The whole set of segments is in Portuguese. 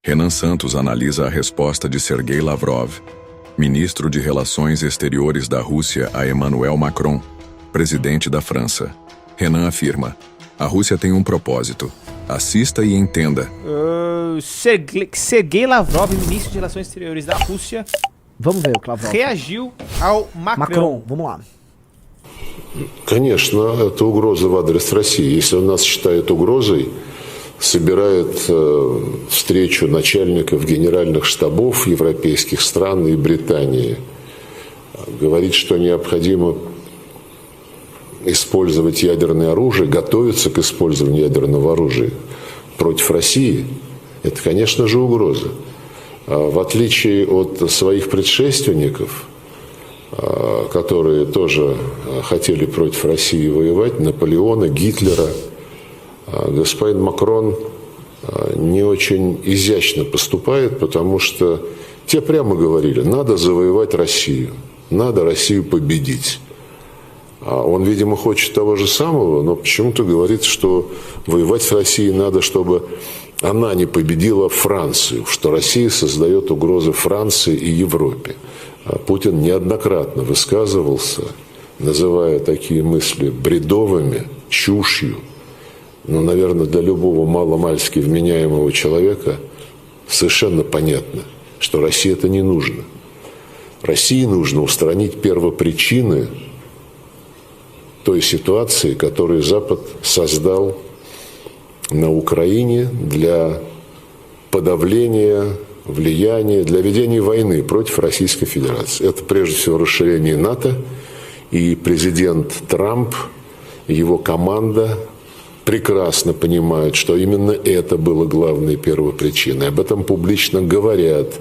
Renan Santos analisa a resposta de Sergei Lavrov, ministro de Relações Exteriores da Rússia, a Emmanuel Macron, presidente da França. Renan afirma: a Rússia tem um propósito. Assista e entenda. Sergei Lavrov, ministro de Relações Exteriores da Rússia, vamos ver o que Lavrov reagiu ao Macron. Vamos lá. Конечно, это угроза в адрес России. Если он нас считает угрозой, собирает встречу начальников генеральных штабов европейских стран и Британии. Говорит, что необходимо использовать ядерное оружие, готовиться к использованию ядерного оружия против России. Это, конечно же, угроза. В отличие от своих предшественников, которые тоже хотели против России воевать, Наполеона, Гитлера, господин Макрон не очень изящно поступает, потому что те прямо говорили: надо завоевать Россию, надо Россию победить. Он, видимо, хочет того же самого, но почему-то говорит, что воевать с Россией надо, чтобы она не победила Францию, что Россия создает угрозы Франции и Европе. Путин неоднократно высказывался, называя такие мысли бредовыми, чушью. Но, наверное, для любого маломальски вменяемого человека совершенно понятно, что России это не нужно. России нужно устранить первопричины той ситуации, которую Запад создал на Украине для подавления влияния, для ведения войны против Российской Федерации. Это прежде всего расширение НАТО, и президент Трамп, его команда прекрасно понимают, что именно это было главной первопричиной. Об этом публично говорят.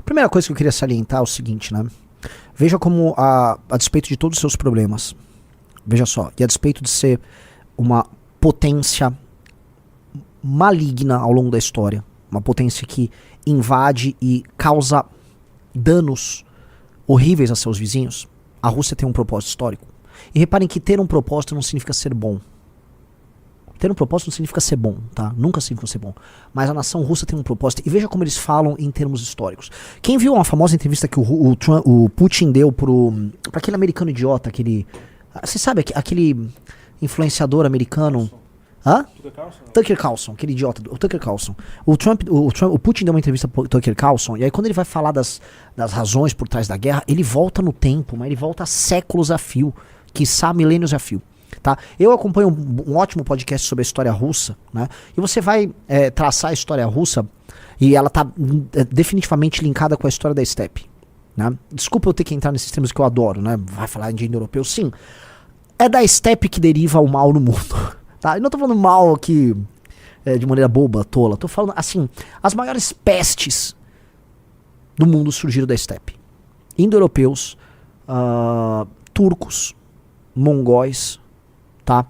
Primeira coisa que eu queria salientar é o seguinte, né? Veja como, a despeito de todos os seus problemas, veja só, e a despeito de ser uma potência maligna ao longo da história, uma potência que invade e causa danos horríveis a seus vizinhos, a Rússia tem um propósito histórico. E reparem que ter um propósito não significa ser bom. Ter um propósito não significa ser bom, tá? Nunca significa ser bom. Mas a nação russa tem um propósito. E veja como eles falam em termos históricos. Quem viu uma famosa entrevista que o Putin deu pra aquele americano idiota, aquele... Você sabe, aquele influenciador americano... Hã? Tucker Carlson, aquele idiota, o Tucker Carlson. O Putin deu uma entrevista pro Tucker Carlson, e aí quando ele vai falar das razões por trás da guerra, ele volta no tempo, mas ele volta séculos a fio, quiçá milênios a fio. Tá? Eu acompanho um ótimo podcast sobre a história russa, né? E você vai traçar a história russa e ela tá definitivamente linkada com a história da steppe, né? Desculpa eu ter que entrar nesses termos que eu adoro, né? Vai falar de indo-europeu, sim. É da steppe que deriva o mal no mundo, tá? Eu não tô falando mal aqui de maneira boba, tola. Tô falando assim, as maiores pestes do mundo surgiram da steppe. Indo-europeus, turcos, mongóis, tá?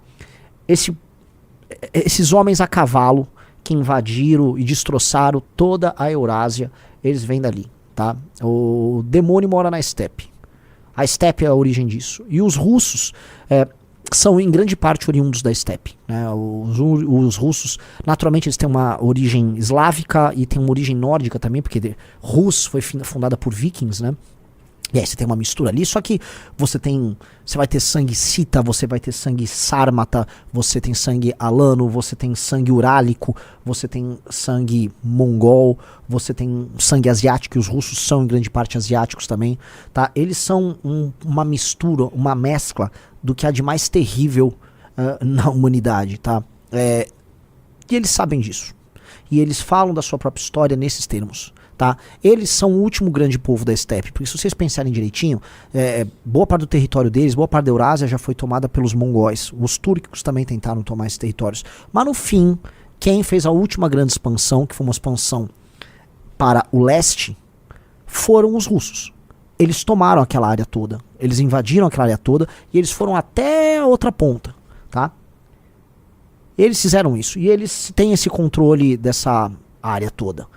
Esses homens a cavalo que invadiram e destroçaram toda a Eurásia, eles vêm dali, tá? O demônio mora na steppe. A steppe é a origem disso. E os russos são em grande parte oriundos da steppe, né? Os russos, naturalmente, eles têm uma origem eslávica e tem uma origem nórdica também, porque Rus foi fundada por vikings, né? E aí você tem uma mistura ali, só que você vai ter sangue cita, você vai ter sangue sármata, você tem sangue alano, você tem sangue urálico, você tem sangue mongol, você tem sangue asiático, e os russos são em grande parte asiáticos também, tá? Eles são uma mistura, uma mescla do que há de mais terrível na humanidade, tá? E eles sabem disso. E eles falam da sua própria história nesses termos. Tá? Eles são o último grande povo da steppe, porque se vocês pensarem direitinho, boa parte do território deles, boa parte da Eurásia já foi tomada pelos mongóis. Os túrquicos também tentaram tomar esses territórios, mas no fim, quem fez a última grande expansão, que foi uma expansão para o leste, foram os russos. Eles tomaram aquela área toda, eles invadiram aquela área toda e eles foram até a outra ponta, tá? Eles fizeram isso e eles têm esse controle dessa área toda.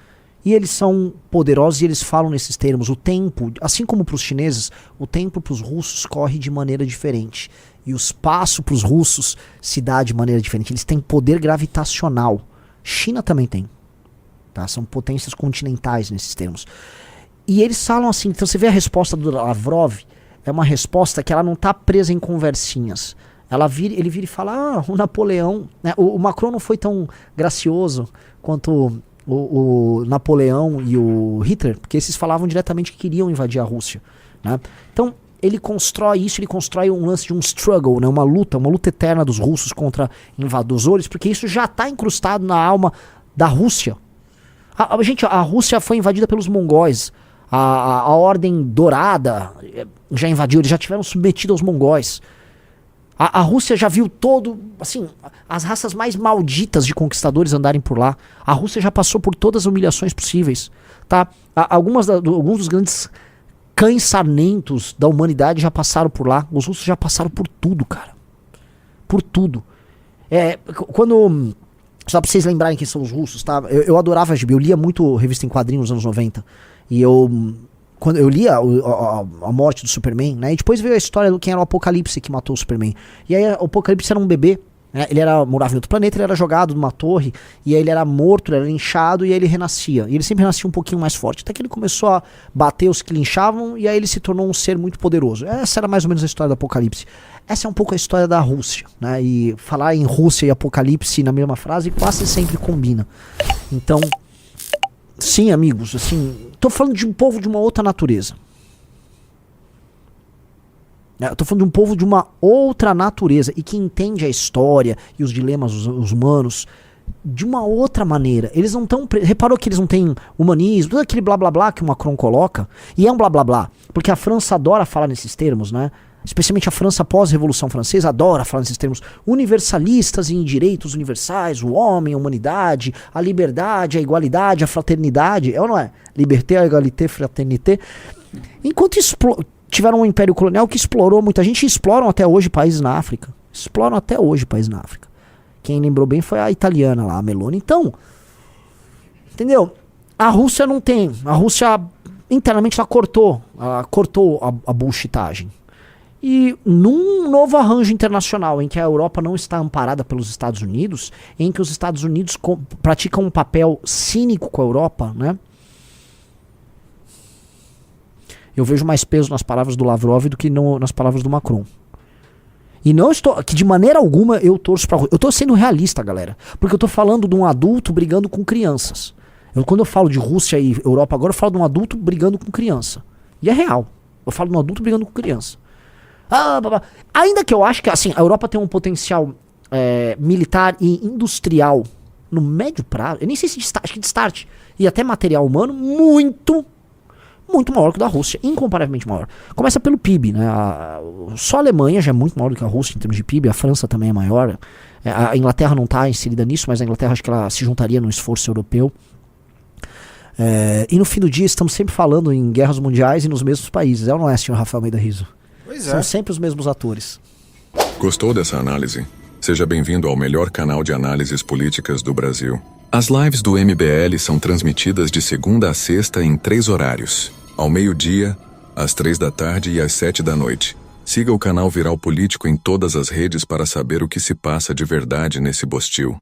E eles são poderosos e eles falam nesses termos. O tempo, assim como para os chineses, o tempo para os russos corre de maneira diferente. e o espaço para os russos se dá de maneira diferente. Eles têm poder gravitacional. China também tem. Tá? São potências continentais nesses termos. E eles falam assim, então você vê a resposta do Lavrov, é uma resposta que ela não está presa em conversinhas. Ele vira e fala, o Napoleão, né? O Macron não foi tão gracioso quanto o Napoleão e o Hitler, porque esses falavam diretamente que queriam invadir a Rússia, né? Então ele constrói isso, ele constrói um lance de um struggle, né? Uma luta eterna dos russos contra invasores, porque isso já está incrustado na alma da Rússia. Gente, a Rússia foi invadida pelos mongóis, a Ordem Dourada já invadiu, eles já tiveram submetido aos mongóis. A Rússia já viu assim, as raças mais malditas de conquistadores andarem por lá. A Rússia já passou por todas as humilhações possíveis, tá? Alguns dos grandes cães sarmentos da humanidade já passaram por lá. Os russos já passaram por tudo, cara. Por tudo. Só pra vocês lembrarem quem são os russos, tá? Eu adorava a GB, eu lia muito revista em quadrinhos nos anos 90. E quando eu li a morte do Superman, né? E depois veio a história do quem era o Apocalipse que matou o Superman. E aí o Apocalipse era um bebê, né? Ele morava em outro planeta, ele era jogado numa torre, e aí ele era morto, ele era linchado, e aí ele renascia. E ele sempre renascia um pouquinho mais forte, até que ele começou a bater os que linchavam, e aí ele se tornou um ser muito poderoso. Essa era mais ou menos a história do Apocalipse. Essa é um pouco a história da Rússia, né? E falar em Rússia e Apocalipse na mesma frase quase sempre combina. Então, sim, amigos, assim, tô falando de um povo de uma outra natureza. Eu tô falando de um povo de uma outra natureza e que entende a história e os dilemas os humanos de uma outra maneira. Eles não estão... Reparou que eles não têm humanismo, tudo aquele blá blá blá que o Macron coloca, e é um blá blá blá, porque a França adora falar nesses termos, né? Especialmente a França pós-Revolução Francesa adora falar nesses termos universalistas em direitos universais, o homem, a humanidade, a liberdade, a igualdade, a fraternidade, é ou não é? Liberté, égalité, fraternité. Enquanto tiveram um império colonial que explorou muita gente, e exploram até hoje países na África. Exploram até hoje países na África. Quem lembrou bem foi a italiana lá, a Meloni. Então, entendeu? A Rússia não tem. A Rússia, internamente, ela cortou a bullshitagem. E num novo arranjo internacional em que a Europa não está amparada pelos Estados Unidos, em que os Estados Unidos praticam um papel cínico com a Europa, né? Eu vejo mais peso nas palavras do Lavrov do que nas palavras do Macron. E não estou... que de maneira alguma eu torço pra... Eu tô sendo realista, galera. Porque eu tô falando de um adulto brigando com crianças. Quando eu falo de Rússia e Europa agora, eu falo de um adulto brigando com criança. E é real. Eu falo de um adulto brigando com criança. Ainda que eu acho que assim, a Europa tem um potencial militar e industrial no médio prazo, eu nem sei se acho que de start, e até material humano, muito maior que o da Rússia, incomparavelmente maior. Começa pelo PIB, né? Só a Alemanha já é muito maior do que a Rússia em termos de PIB, a França também é maior, a Inglaterra não está inserida nisso, mas a Inglaterra acho que ela se juntaria no esforço europeu. E no fim do dia estamos sempre falando em guerras mundiais e nos mesmos países, ou não é, senhor Rafael Almeida Rizzo? São sempre os mesmos atores. Gostou dessa análise? Seja bem-vindo ao melhor canal de análises políticas do Brasil. As lives do MBL são transmitidas de segunda a sexta em 3 horários. Ao meio-dia, às 3 da tarde e às 7 da noite. Siga o canal Viral Político em todas as redes para saber o que se passa de verdade nesse bostil.